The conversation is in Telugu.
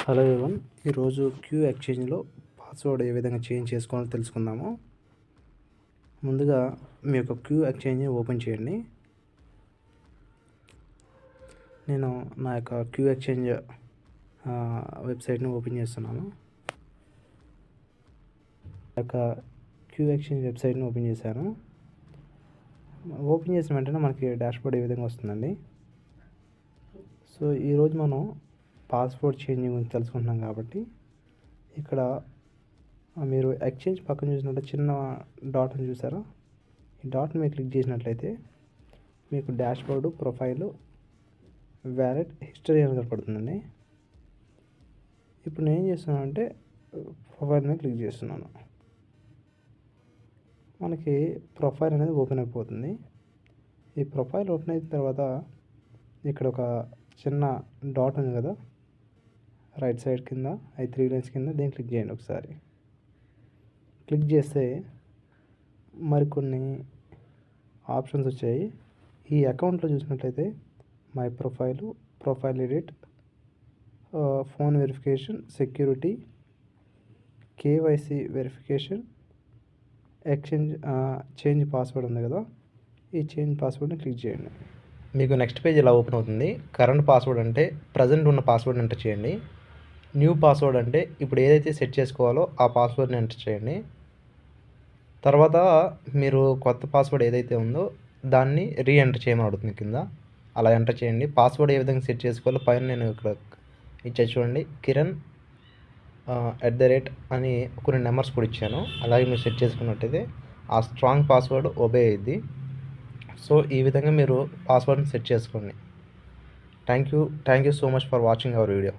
హలో ఎవరివన్, ఈరోజు క్యూ ఎక్స్చేంజ్లో పాస్వర్డ్ ఏ విధంగా చేంజ్ చేసుకోవాలో తెలుసుకుందాము. ముందుగా మీ యొక్క క్యూ ఎక్స్చేంజ్ని ఓపెన్ చేయండి. నేను నా యొక్క క్యూ ఎక్స్చేంజ్ వెబ్సైట్ని ఓపెన్ చేస్తున్నాను. యొక్క క్యూ ఎక్స్చేంజ్ వెబ్సైట్ని ఓపెన్ చేశాను. ఓపెన్ చేసిన వెంటనే మనకి డాష్బోర్డ్ ఏ విధంగా వస్తుందండి. సో ఈరోజు మనం పాస్వర్డ్ చేంజింగ్ గురించి తెలుసుకుంటున్నాం కాబట్టి ఇక్కడ మీరు ఎక్స్చేంజ్ పక్కన చూసినట్టు చిన్న డాట్ని చూసారా? ఈ డాట్ని మీరు క్లిక్ చేసినట్లయితే మీకు డాష్బోర్డు, ప్రొఫైలు, వ్యాలెట్, హిస్టరీ అని కనపడుతుందండి. ఇప్పుడు నేను ఏం చేస్తున్నాను అంటే ప్రొఫైల్ మీద క్లిక్ చేస్తున్నాను. మనకి ప్రొఫైల్ అనేది ఓపెన్ అయిపోతుంది. ఈ ప్రొఫైల్ ఓపెన్ అయిన తర్వాత ఇక్కడ ఒక చిన్న డాట్ ఉంది కదా, రైట్ సైడ్ కింద 3 లైన్స్ కింద, దీన్ని క్లిక్ చేయండి. ఒకసారి క్లిక్ చేస్తే మరికొన్ని ఆప్షన్స్ వచ్చాయి. ఈ అకౌంట్లో చూసినట్లయితే my profile, profile edit, phone verification, security, KYC verification, exchange change password ఉంది కదా, ఈ చేంజ్ పాస్వర్డ్ని క్లిక్ చేయండి. మీకు నెక్స్ట్ పేజ్ ఇలా ఓపెన్ అవుతుంది. కరెంట్ పాస్వర్డ్ అంటే ప్రజెంట్ ఉన్న పాస్వర్డ్ ఎంటర్ చేయండి. న్యూ పాస్వర్డ్ అంటే ఇప్పుడు ఏదైతే సెట్ చేసుకోవాలో ఆ పాస్వర్డ్ని ఎంటర్ చేయండి. తర్వాత మీరు కొత్త పాస్వర్డ్ ఏదైతే ఉందో దాన్ని ఎంటర్ చేయమని అడుగుతుంది కింద. అలా ఎంటర్ చేయండి. పాస్వర్డ్ ఏ విధంగా సెట్ చేసుకోవాలో పైన నేను ఇక్కడ ఇచ్చా చూడండి, కిరణ్ @ అని కొన్ని నెంబర్స్ కూడా ఇచ్చాను. అలాగే మీరు సెట్ చేసుకున్నట్టయితే ఆ స్ట్రాంగ్ పాస్వర్డ్ ఒబే అయ్యిద్ది. సో ఈ విధంగా మీరు పాస్వర్డ్ని సెట్ చేసుకోండి. Thank you so much for watching our video.